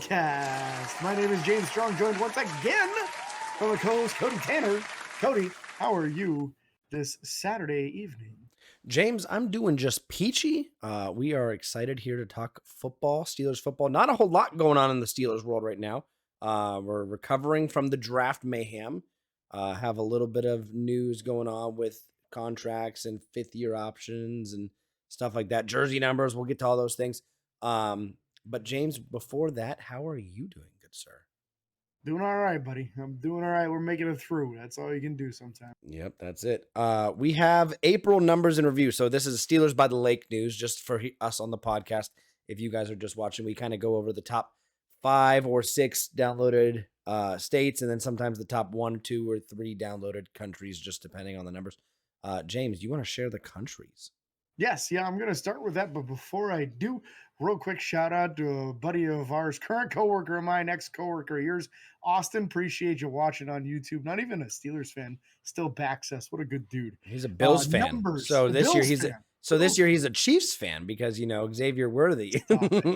Podcast. My name is James Strong, joined once again from the co-host Cody Tanner. Cody, how are you this Saturday evening? James, I'm doing just peachy. We are excited here to talk football, Steelers football. Not a whole lot going on in the Steelers world right now. We're recovering from the draft mayhem. Have a little bit of news going on with contracts and fifth-year options and stuff like that. Jersey numbers, we'll get to all those things. But James, before that, how are you doing, good sir? Doing all right, buddy. I'm doing all right. We're making it through. That's all you can do sometimes. Yep, that's it. We have April numbers in review. So this is Steelers by the Lake news, just for us on the podcast. If you guys are just watching, we kind of go over the top 5 or 6 downloaded states, and then sometimes the top 1, 2, or 3 downloaded countries, just depending on the numbers. James, do you want to share the countries? Yes, I'm going to start with that. But before I do, real quick shout out to a buddy of ours, current coworker of mine, ex-coworker of yours, Austin. Appreciate you watching on YouTube. Not even a Steelers fan, still backs us. What a good dude. He's a Bills fan. Numbers. So this year Bills he's fan. this year he's a Chiefs fan because Xavier Worthy.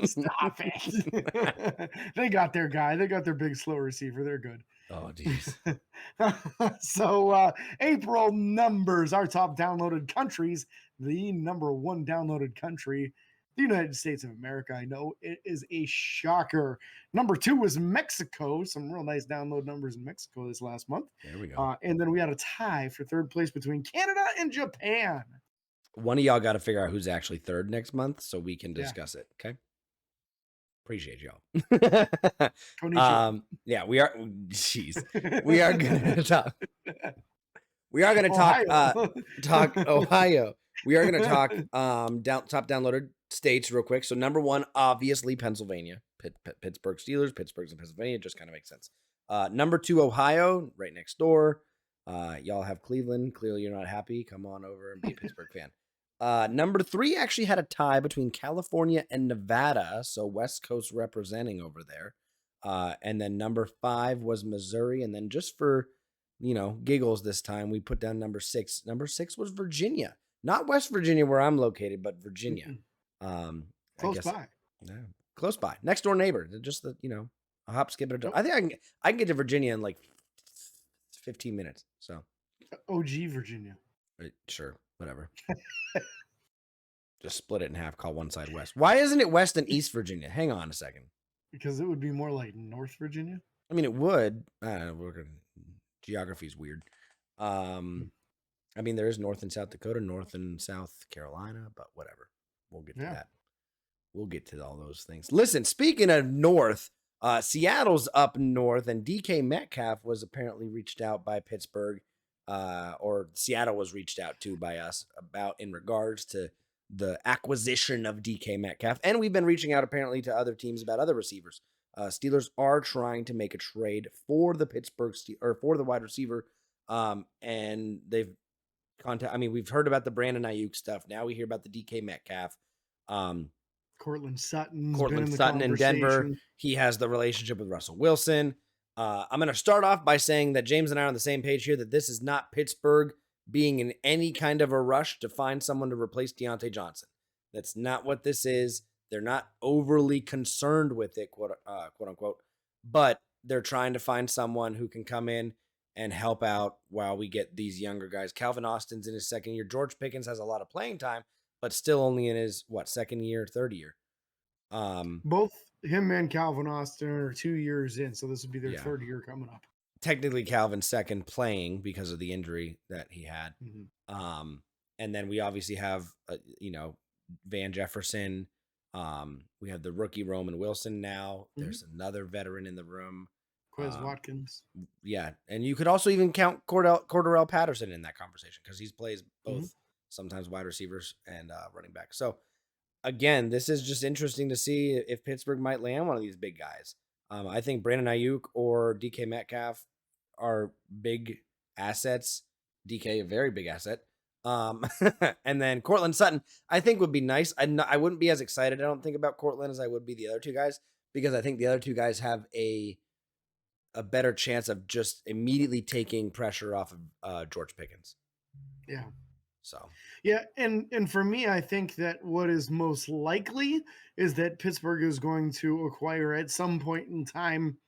Stop it. They got their guy. They got their big slow receiver. They're good. Oh, geez. So April numbers, our top downloaded countries. The number 1 downloaded country, the United States of America. I know it is a shocker. Number 2 was Mexico. Some real nice download numbers in Mexico this last month. There we go. And then we had a tie for 3rd place between Canada and Japan. One of y'all got to figure out who's actually 3rd next month so we can discuss it. Okay. Appreciate y'all. Yeah, we are. Jeez, we are gonna talk. We are gonna talk Ohio. We are gonna talk top downloaded states real quick. So number 1, obviously Pennsylvania, Pittsburgh Steelers. Pittsburgh's in Pennsylvania, just kind of makes sense. Number 2, Ohio, right next door. Y'all have Cleveland. Clearly, you're not happy. Come on over and be a Pittsburgh fan. Number 3 actually had a tie between California and Nevada, so West Coast representing over there. And then number 5 was Missouri, and then just for giggles this time, we put down number 6. Number 6 was Virginia, not West Virginia where I'm located, but Virginia. Close by. Yeah, close by, next door neighbor. Just a hop, skip, and a jump. I think I can get to Virginia in like 15 minutes. So OG Virginia. Sure. Whatever. Just split it in half, call one side West. Why isn't it West and East Virginia? Hang on a second. Because it would be more like North Virginia. I mean, it would. Geography's weird. I mean, there is North and South Dakota, North and South Carolina, but whatever. We'll get to that. We'll get to all those things. Listen, speaking of North, Seattle's up north, and DK Metcalf was apparently reached out by Pittsburgh. Or Seattle was reached out to by us about in regards to the acquisition of DK Metcalf. And we've been reaching out apparently to other teams about other receivers. Steelers are trying to make a trade for the for the wide receiver. And they've we've heard about the Brandon Ayuk stuff. Now we hear about the DK Metcalf. Courtland Sutton in Denver. He has the relationship with Russell Wilson. I'm going to start off by saying that James and I are on the same page here, that this is not Pittsburgh being in any kind of a rush to find someone to replace Deontay Johnson. That's not what this is. They're not overly concerned with it, quote unquote, but they're trying to find someone who can come in and help out while we get these younger guys. Calvin Austin's in his 2nd year. George Pickens has a lot of playing time, but still only in his, 2nd year, 3rd year. Both him and Calvin Austin are 2 years in, so this would be their 3rd year coming up. Technically, Calvin's 2nd playing because of the injury that he had. Mm-hmm. And then we obviously have, Van Jefferson. We have the rookie Roman Wilson now. Mm-hmm. There's another veteran in the room. Quez Watkins. Yeah, and you could also even count Cordarrelle Patterson in that conversation because he plays both, sometimes wide receivers and running back. So, again, this is just interesting to see if Pittsburgh might land one of these big guys. I think Brandon Ayuk or DK Metcalf are big assets. DK, a very big asset. And then Courtland Sutton, I think would be nice. I wouldn't be as excited, I don't think, about Courtland as I would be the other 2 guys, because I think the other 2 guys have a better chance of just immediately taking pressure off of George Pickens. Yeah. So Yeah, and for me, I think that what is most likely is that Pittsburgh is going to acquire at some point in time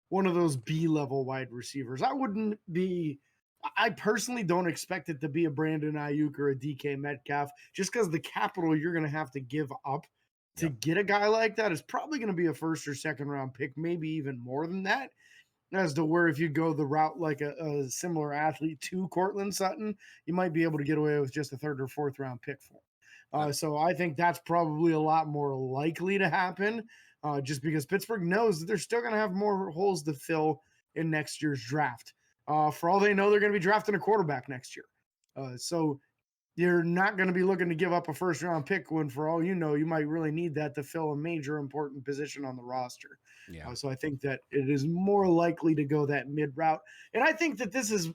one of those B level wide receivers. I personally don't expect it to be a Brandon Ayuk or a DK Metcalf, just because the capital you're going to have to give up to yep. get a guy like that is probably going to be a first or second round pick, maybe even more than that. As to where if you go the route like a similar athlete to Courtland Sutton, you might be able to get away with just a third or fourth round pick for him. Yep. So I think that's probably a lot more likely to happen, just because Pittsburgh knows that they're still going to have more holes to fill in next year's draft. For all they know, they're going to be drafting a quarterback next year. So you're not going to be looking to give up a first round pick when, for all you know, you might really need that to fill a major important position on the roster. Yeah. So I think that it is more likely to go that mid route. And I think that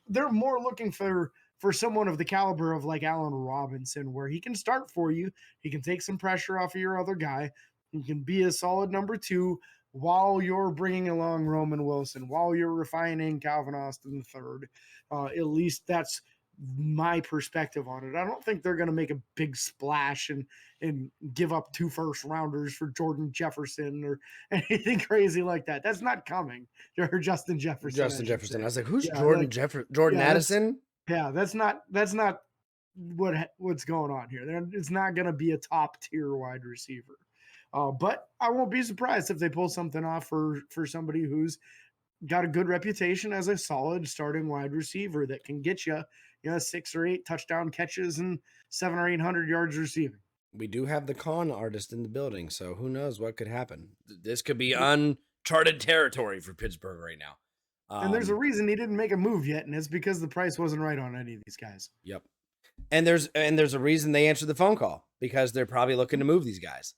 they're more looking for someone of the caliber of like Allen Robinson, where he can start for you. He can take some pressure off of your other guy. He can be a solid number two while you're bringing along Roman Wilson, while you're refining Calvin Austin III. At least that's my perspective on it. I don't think they're going to make a big splash and give up 2 first rounders for Jordan Jefferson or anything crazy like that. That's not coming. Or Justin Jefferson. Justin Jefferson. Say. I was like, who's Yeah, Jordan Jordan yeah, Addison? that's not what's going on here. It's not going to be a top tier wide receiver. But I won't be surprised if they pull something off for somebody who's got a good reputation as a solid starting wide receiver that can get you, 6 or 8 touchdown catches and 700 or 800 yards receiving. We do have the con artist in the building, so who knows what could happen. This could be uncharted territory for Pittsburgh right now. And there's a reason he didn't make a move yet, and it's because the price wasn't right on any of these guys. Yep. And there's a reason they answered the phone call, because they're probably looking to move these guys.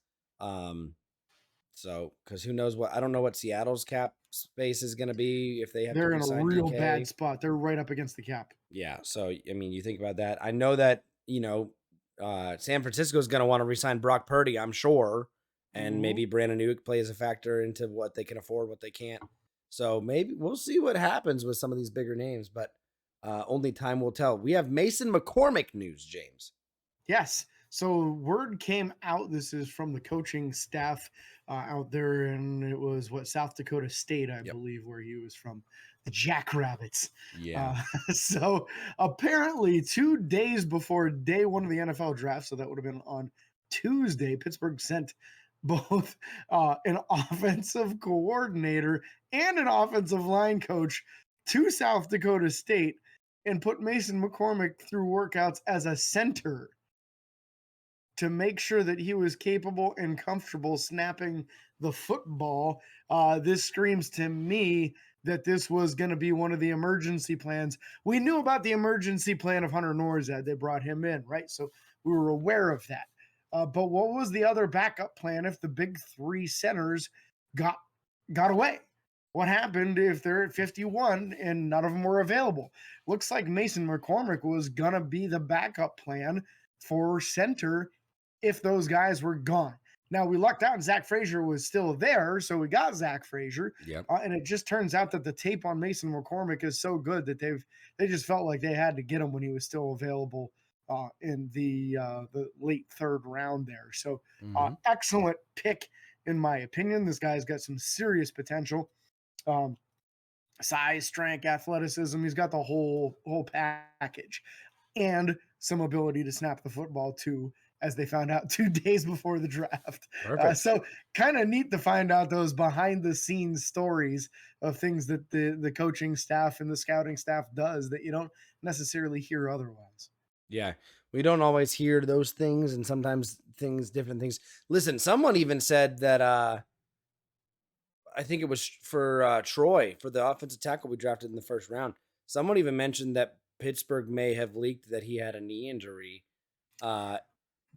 So, because who knows I don't know what Seattle's cap space is going to be if they have. They're to in a real bad spot. They're right up against the cap. Yeah. So, I mean, you think about that. I know that, San Francisco is going to want to re-sign Brock Purdy, I'm sure. And maybe Brandon Ayuk plays a factor into what they can afford, what they can't. So maybe we'll see what happens with some of these bigger names, but only time will tell. We have Mason McCormick news, James. Yes. So word came out. This is from the coaching staff out there, and it was South Dakota State, I believe, where he was from. The Jackrabbits. Yeah. So apparently 2 days before day one of the NFL draft, so that would have been on Tuesday, Pittsburgh sent both an offensive coordinator and an offensive line coach to South Dakota State and put Mason McCormick through workouts as a center to make sure that he was capable and comfortable snapping the football. This screams to me that this was going to be one of the emergency plans. We knew about the emergency plan of Hunter Norzad. They brought him in, right? So we were aware of that. But what was the other backup plan if the big 3 centers got away? What happened if they're at 51 and none of them were available? Looks like Mason McCormick was going to be the backup plan for center if those guys were gone. Now, we lucked out and Zach Frazier was still there, so we got Zach Frazier. Yep. And it just turns out that the tape on Mason McCormick is so good that they just felt like they had to get him when he was still available in the late 3rd round there. So excellent pick, in my opinion. This guy's got some serious potential. Size, strength, athleticism. He's got the whole package, and some ability to snap the football too, as they found out 2 days before the draft. So kind of neat to find out those behind the scenes stories of things that the coaching staff and the scouting staff does that you don't necessarily hear otherwise. Yeah. We don't always hear those things, and sometimes different things. Listen, someone even said that, I think it was for Troy, for the offensive tackle we drafted in the 1st round. Someone even mentioned that Pittsburgh may have leaked that he had a knee injury.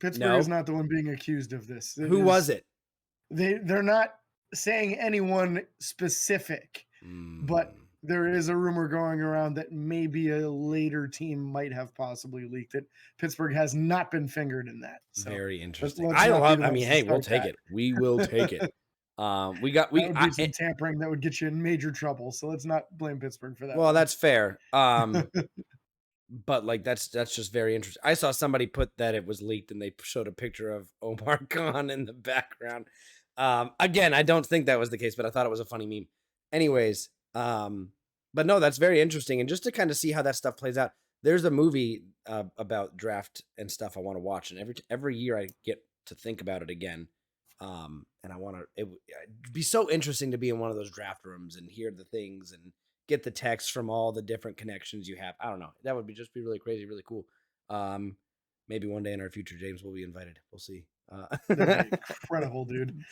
Pittsburgh is not the one being accused of this. Who was it? They're not saying anyone specific, but there is a rumor going around that maybe a later team might have possibly leaked it. Pittsburgh has not been fingered in that. So very interesting. Hey, we'll take it. We will take it. That would be some tampering that would get you in major trouble. So let's not blame Pittsburgh for that. Well, that's fair. but like that's just very interesting. I saw somebody put that it was leaked and they showed a picture of Omar Khan in the background. Again, I don't think that was the case, but I thought it was a funny meme. Anyways, but no, that's very interesting. And just to kind of see how that stuff plays out, there's a movie about draft and stuff I want to watch, and every year I get to think about it again. And I want to. It'd be so interesting to be in one of those draft rooms and hear the things and get the text from all the different connections you have. I don't know. That would be really crazy, really cool. Maybe one day in our future, James will be invited. We'll see. That'd be incredible, dude.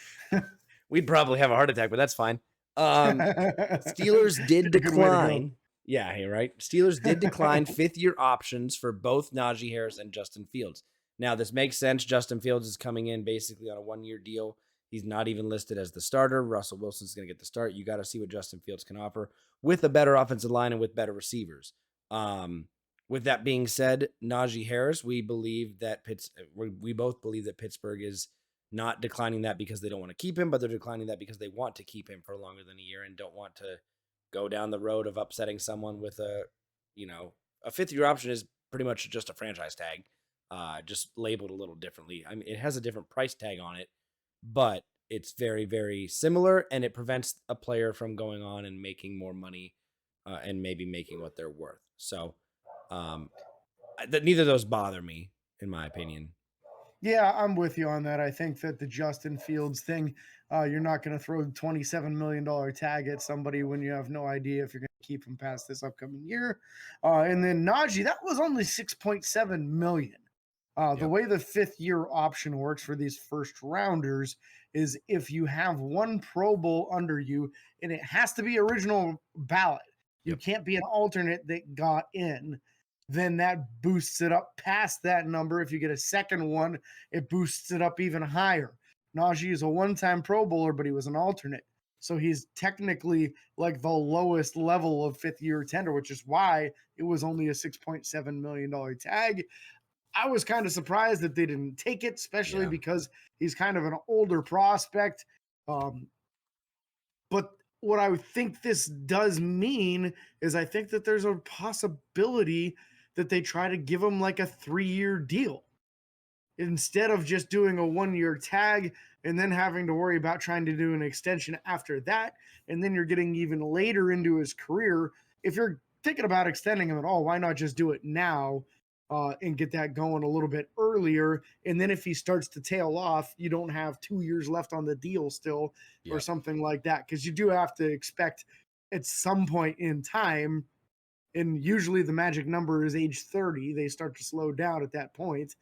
We'd probably have a heart attack, but that's fine. Steelers did decline. Yeah, hey, right. Steelers did decline fifth-year options for both Najee Harris and Justin Fields. Now, this makes sense. Justin Fields is coming in basically on a one-year deal. He's not even listed as the starter. Russell Wilson's going to get the start. You got to see what Justin Fields can offer with a better offensive line and with better receivers. With that being said, Najee Harris, we both believe that Pittsburgh is not declining that because they don't want to keep him, but they're declining that because they want to keep him for longer than a year and don't want to go down the road of upsetting someone with a fifth-year option is pretty much just a franchise tag, just labeled a little differently. I mean, it has a different price tag on it, but it's very, very similar, and it prevents a player from going on and making more money and maybe making what they're worth. So neither of those bother me, in my opinion. Yeah, I'm with you on that. I think that the Justin Fields thing, you're not going to throw $27 million tag at somebody when you have no idea if you're going to keep him past this upcoming year. And then Najee, that was only $6.7 million. The way the fifth-year option works for these first rounders is if you have one Pro Bowl under you, and it has to be original ballot. You can't be an alternate that got in. Then that boosts it up past that number. If you get a second one, it boosts it up even higher. Najee is a one-time Pro Bowler, but he was an alternate. So he's technically like the lowest level of fifth-year tender, which is why it was only a $6.7 million tag. I was kind of surprised that they didn't take it, especially because he's kind of an older prospect. But what I would think this does mean is I think that there's a possibility that they try to give him like a 3-year deal instead of just doing a 1-year tag and then having to worry about trying to do an extension after that. And then you're getting even later into his career. If you're thinking about extending him at all, why not just do it now and get that going a little bit earlier? And then if he starts to tail off, you don't have 2 years left on the deal still or something like that. Because you do have to expect at some point in time, and usually the magic number is age 30. They start to slow down at that point.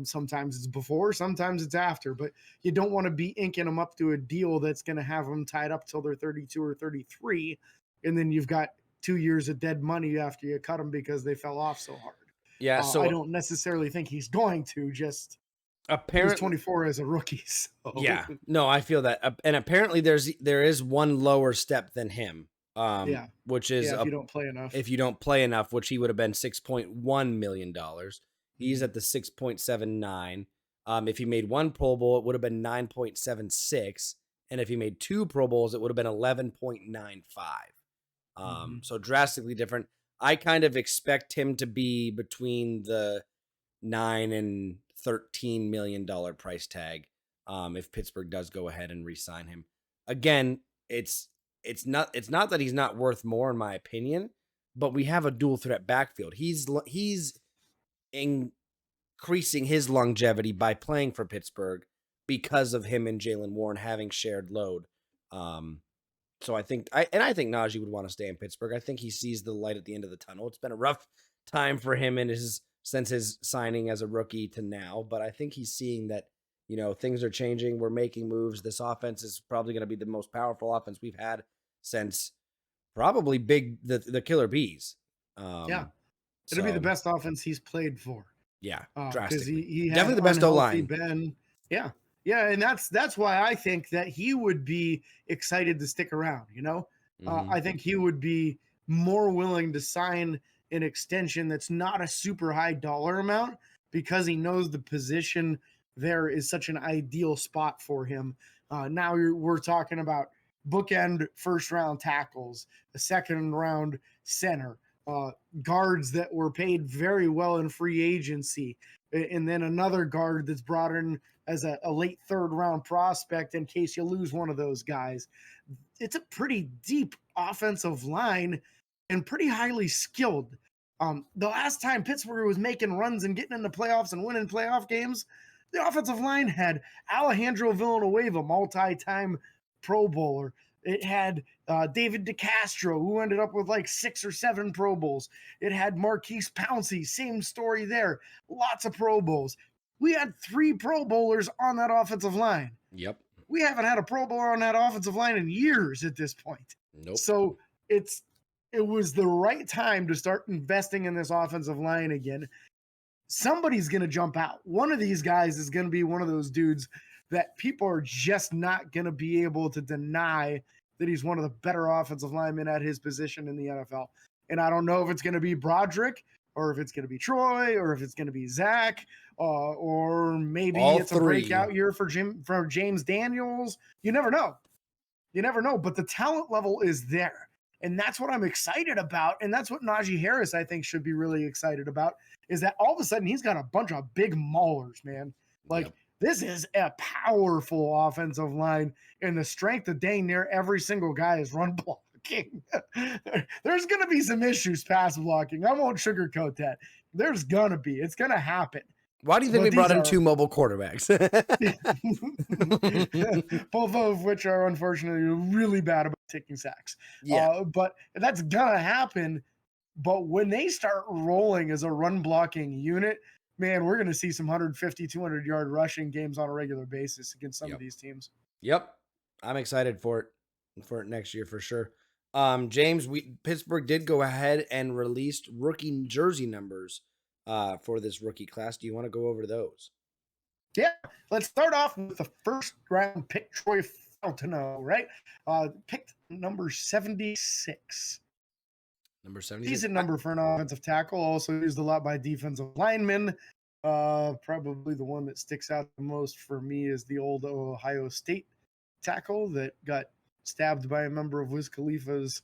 Sometimes it's before, sometimes it's after, but you don't want to be inking them up to a deal that's going to have them tied up till they're 32 or 33. And then you've got 2 years of dead money after you cut them because they fell off so hard. Yeah. So I don't necessarily think he's going to, just apparently he's 24 as a rookie. So. Yeah, no, I feel that. And apparently there is one lower step than him. Which is if you don't play enough. If you don't play enough, which he would have been $6.1 million. He's at the 6.79. If he made one Pro Bowl, it would have been 9.76. And if he made 2 Pro Bowls, it would have been 11.95. So drastically different. I kind of expect him to be between the $9 and $13 million price tag. If Pittsburgh does go ahead and re-sign him. Again, it's not that he's not worth more, in my opinion, but we have a dual threat backfield. He's increasing his longevity by playing for Pittsburgh because of him and Jaylen Warren having shared load. So I think Najee would want to stay in Pittsburgh. I think he sees the light at the end of the tunnel. It's been a rough time for him since his signing as a rookie to now, but I think he's seeing that, things are changing. We're making moves. This offense is probably going to be the most powerful offense we've had since probably the Killer Bees. It'll be the best offense he's played for. Yeah, drastically. He definitely the best O-line. Yeah, and that's why I think that he would be excited to stick around. I think he would be more willing to sign an extension that's not a super high dollar amount because he knows the position there is such an ideal spot for him. Now we're talking about bookend first round tackles, a second round center, guards that were paid very well in free agency, and then another guard that's brought in as a late third round prospect in case you lose one of those guys. It's a pretty deep offensive line and pretty highly skilled. The last time Pittsburgh was making runs and getting into playoffs and winning playoff games, the offensive line had Alejandro Villanueva, multi-time Pro Bowler. It had David DeCastro, who ended up with like 6 or 7 Pro Bowls. It had Marquise Pouncey, same story there. Lots of Pro Bowls. We had 3 Pro Bowlers on that offensive line. Yep. We haven't had a Pro Bowler on that offensive line in years at this point. Nope. So it was the right time to start investing in this offensive line again. Somebody's going to jump out. One of these guys is going to be one of those dudes that people are just not going to be able to deny that he's one of the better offensive linemen at his position in the NFL. And I don't know if it's going to be Broderick or if it's going to be Troy or if it's going to be Zach or maybe All it's 3. a breakout year for James Daniels. You never know. You never know. But the talent level is there. And that's what I'm excited about. And that's what Najee Harris, I think, should be really excited about, is that all of a sudden he's got a bunch of big maulers, man. Like, Yep. This is a powerful offensive line, and the strength of dang near every single guy is run blocking. There's going to be some issues pass blocking. I won't sugarcoat that. There's going to be. It's going to happen. Why do you think we brought in 2 mobile quarterbacks? Both of which are unfortunately really bad about taking sacks. Yeah. But that's going to happen. But when they start rolling as a run blocking unit, man, we're going to see some 150, 200-yard rushing games on a regular basis against some of these teams. Yep. I'm excited for it next year for sure. James, Pittsburgh did go ahead and released rookie jersey numbers for this rookie class. Do you want to go over those? Yeah. Let's start off with the first round pick, Troy Fautino, right? Picked number 76. Number 76. Decent number for an offensive tackle. Also used a lot by defensive linemen. Probably the one that sticks out the most for me is the old Ohio State tackle that got stabbed by a member of Wiz Khalifa's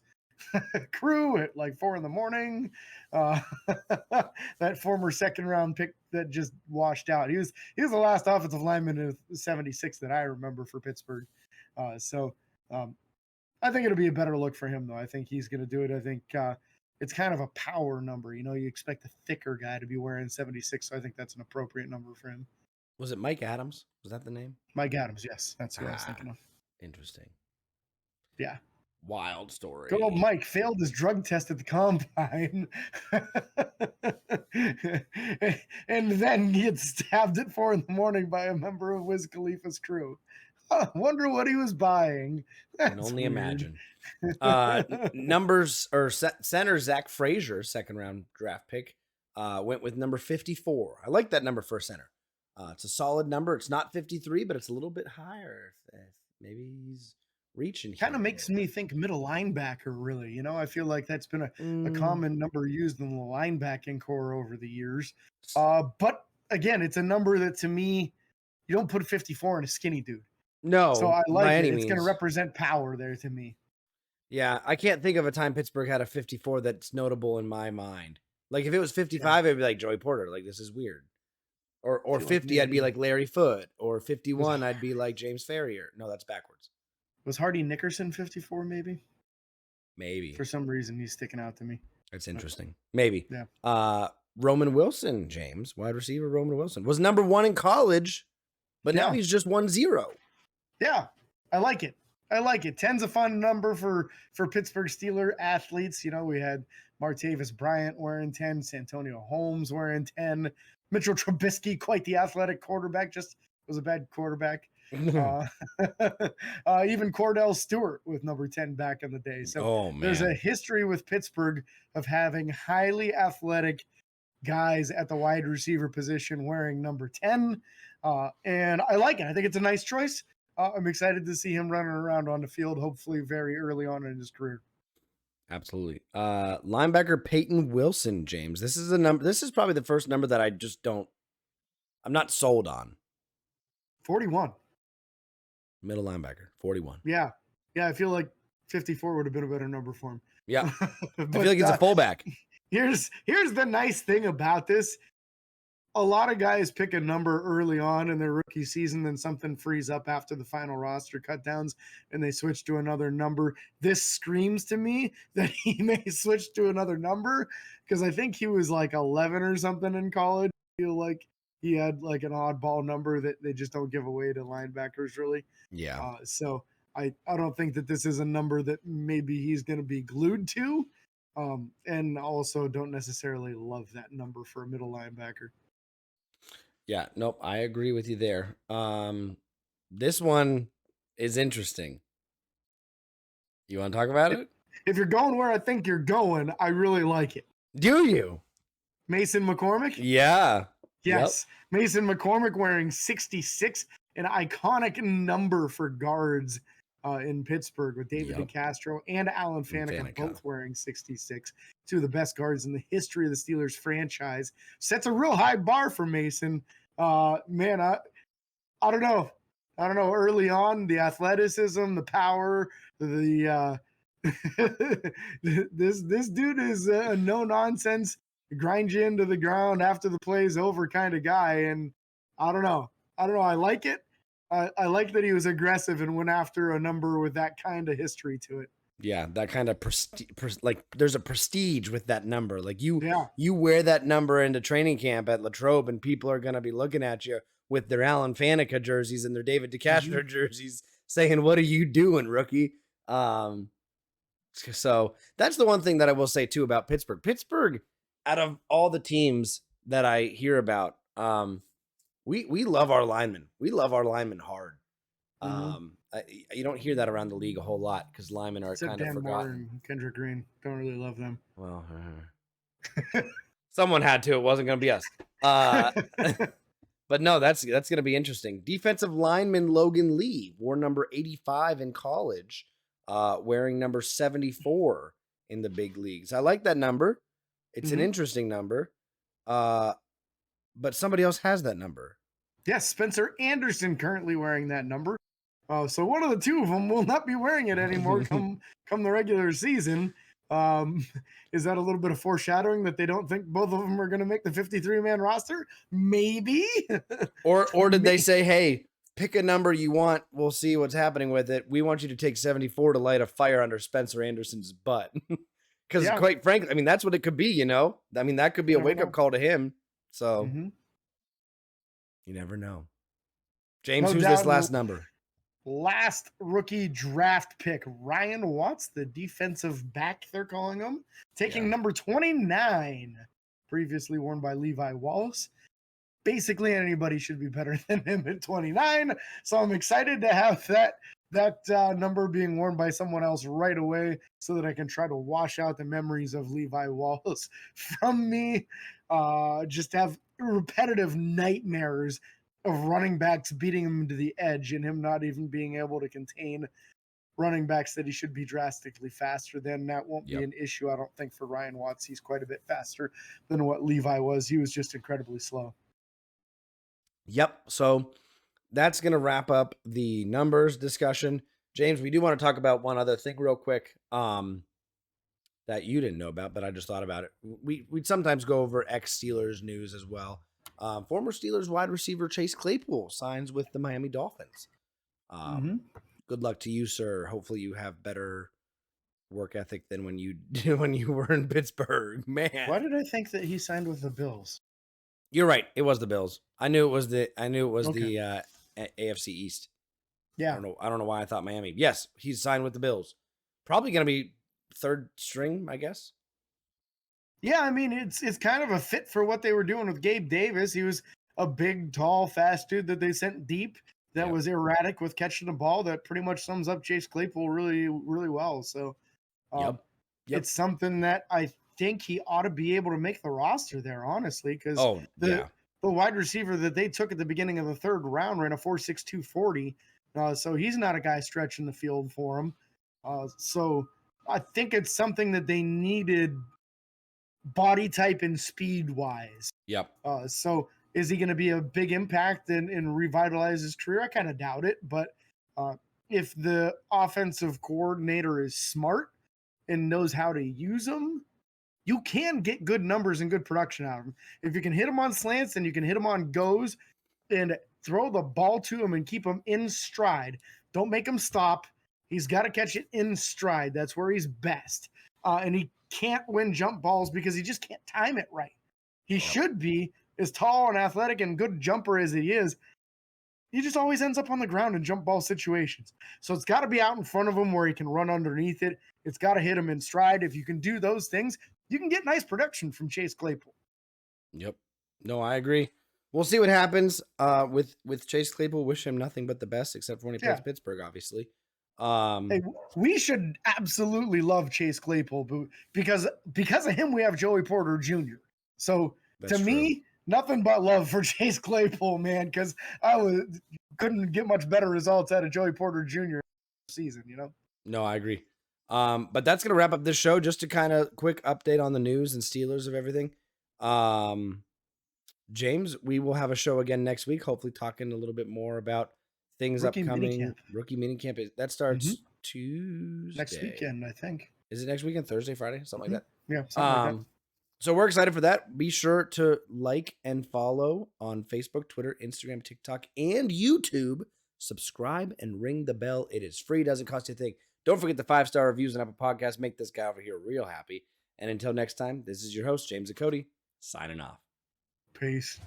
crew at like 4 a.m. That former second round pick that just washed out. He was the last offensive lineman in 76 that I remember for Pittsburgh. I think it'll be a better look for him though. I think he's going to do it. I think it's kind of a power number. You know, you expect a thicker guy to be wearing 76, so I think that's an appropriate number for him. Was it Mike Adams? Was that the name? Mike Adams, yes. That's who I was thinking of. Interesting. Yeah. Wild story. Good old Mike failed his drug test at the combine and then gets stabbed at 4 a.m. by a member of Wiz Khalifa's crew. Wonder what he was buying. I can only imagine. Numbers or center Zach Frazier, second round draft pick, went with number 54. I like that number for a center. It's a solid number. It's not 53, but it's a little bit higher. Maybe he's reaching. Kind of makes me think middle linebacker, really. You know, I feel like that's been a common number used in the linebacking core over the years. But again, it's a number that to me, you don't put 54 in a skinny dude. No. So I like it. It's means. going to represent power there to me. Yeah, I can't think of a time Pittsburgh had a 54 that's notable in my mind. Like if it was 55, I'd be like Joey Porter. Like this is weird. Or 50, I'd be like Larry Foote. Or 51, I'd be like James Ferrier. No, that's backwards. Was Hardy Nickerson 54 maybe? Maybe. For some reason, he's sticking out to me. That's interesting. Maybe. Yeah. Roman Wilson, James, wide receiver Roman Wilson, was number 1 in college, but now he's just 1-0. Yeah, I like it. 10's a fun number for Pittsburgh Steelers athletes. You know, we had Martavis Bryant wearing 10, Santonio Holmes wearing 10, Mitchell Trubisky, quite the athletic quarterback, just was a bad quarterback. Even Cordell Stewart with number 10 back in the day. So there's a history with Pittsburgh of having highly athletic guys at the wide receiver position wearing number 10. And I like it. I think it's a nice choice. I'm excited to see him running around on the field, hopefully very early on in his career. Absolutely. Linebacker Peyton Wilson, James. This is a number. This is probably the first number that I'm not sold on. 41. Middle linebacker, 41. Yeah. I feel like 54 would have been a better number for him. Yeah. I feel like he's a fullback. Here's the nice thing about this. A lot of guys pick a number early on in their rookie season, then something frees up after the final roster cutdowns and they switch to another number. This screams to me that he may switch to another number because I think he was like 11 or something in college. I feel like he had like an oddball number that they just don't give away to linebackers really. Yeah. So I don't think that this is a number that maybe he's going to be glued to. And also don't necessarily love that number for a middle linebacker. Yeah, nope, I agree with you there. This one is interesting. You want to talk about it? If you're going where I think you're going, I really like it. Do you? Mason McCormick? Yeah. Yes. Yep. Mason McCormick wearing 66, an iconic number for guards in Pittsburgh with David DeCastro and Alan Faneca both wearing 66. Two of the best guards in the history of the Steelers franchise. Sets a real high bar for Mason. Man, I don't know. I don't know. Early on, the athleticism, the power, the this dude is a no nonsense, grind you into the ground after the play's over kind of guy. And I don't know. I like it. I like that he was aggressive and went after a number with that kind of history to it. Yeah, that kind of like there's a prestige with that number. Like you wear that number into training camp at Latrobe, and people are gonna be looking at you with their Alan Faneca jerseys and their David DeCastro jerseys, saying, "What are you doing, rookie?" So that's the one thing that I will say too about Pittsburgh. Pittsburgh, out of all the teams that I hear about, we love our linemen. We love our linemen hard. You don't hear that around the league a whole lot because linemen are kind of forgotten. And Kendrick Green, don't really love them. Well, someone had to. It wasn't going to be us. But no, that's going to be interesting. Defensive lineman Logan Lee wore number 85 in college, wearing number 74 in the big leagues. I like that number. It's an interesting number. But somebody else has that number. Yes, Spencer Anderson currently wearing that number. So one of the two of them will not be wearing it anymore come the regular season. Is that a little bit of foreshadowing that they don't think both of them are going to make the 53-man roster? Maybe. Or did they say, hey, pick a number you want. We'll see what's happening with it. We want you to take 74 to light a fire under Spencer Anderson's butt. Because quite frankly, I mean, that's what it could be, you know? I mean, that could be a wake-up call to him. So you never know. James, who's this last number? Last rookie draft pick, Ryan Watts, the defensive back they're calling him, taking number 29, previously worn by Levi Wallace. Basically, anybody should be better than him at 29. So I'm excited to have that number being worn by someone else right away so that I can try to wash out the memories of Levi Wallace from me. Just have repetitive nightmares of running backs beating him to the edge and him not even being able to contain running backs that he should be drastically faster than. That won't be an issue, I don't think, for Ryan Watts. He's quite a bit faster than what Levi was. He was just incredibly slow. Yep. So that's going to wrap up the numbers discussion. James, we do want to talk about one other thing real quick that you didn't know about, but I just thought about it. We'd sometimes go over ex-Steelers news as well. Former Steelers wide receiver Chase Claypool signs with the Miami Dolphins. Good luck to you, sir. Hopefully you have better work ethic than when you were in Pittsburgh, man. Why did I think that he signed with the Bills? You're right. It was the Bills. I knew it was the AFC East. Yeah. I don't know why I thought Miami. Yes, he's signed with the Bills. Probably going to be third string, I guess. Yeah, I mean, it's kind of a fit for what they were doing with Gabe Davis. He was a big, tall, fast dude that they sent deep that was erratic with catching the ball. That pretty much sums up Chase Claypool really, really well. So it's something that I think he ought to be able to make the roster there, honestly, because the wide receiver that they took at the beginning of the third round ran a 4.6 240. So he's not a guy stretching the field for him. So I think it's something that they needed body type and speed wise. Yep. So is he going to be a big impact and revitalize his career? I kind of doubt it, but if the offensive coordinator is smart and knows how to use him, you can get good numbers and good production out of him. If you can hit him on slants and you can hit him on goes and throw the ball to him and keep him in stride. Don't make him stop. He's got to catch it in stride. That's where he's best. And he can't win jump balls because he just can't time it right. He should be as tall and athletic and good jumper as he is. He just always ends up on the ground in jump ball situations. So it's got to be out in front of him where he can run underneath it. It's got to hit him in stride. If you can do those things, you can get nice production from Chase Claypool. Yep. No, I agree. We'll see what happens with Chase Claypool. Wish him nothing but the best, except for when he plays Pittsburgh, obviously. Hey, we should absolutely love Chase Claypool, but because of him, we have Joey Porter Jr. So to me, nothing but love for Chase Claypool, man, because couldn't get much better results out of Joey Porter Jr. season, you know? No, I agree. But that's gonna wrap up this show. Just to kind of quick update on the news and Steelers of everything. James, we will have a show again next week, hopefully talking a little bit more about things upcoming. Rookie minicamp. That starts Tuesday. Next weekend, I think. Is it next weekend? Thursday, Friday? Something like that? Yeah, something like that. So we're excited for that. Be sure to like and follow on Facebook, Twitter, Instagram, TikTok, and YouTube. Subscribe and ring the bell. It is free. Doesn't cost you a thing. Don't forget the 5-star reviews on Apple Podcasts. Make this guy over here real happy. And until next time, this is your host, James and Cody, signing off. Peace.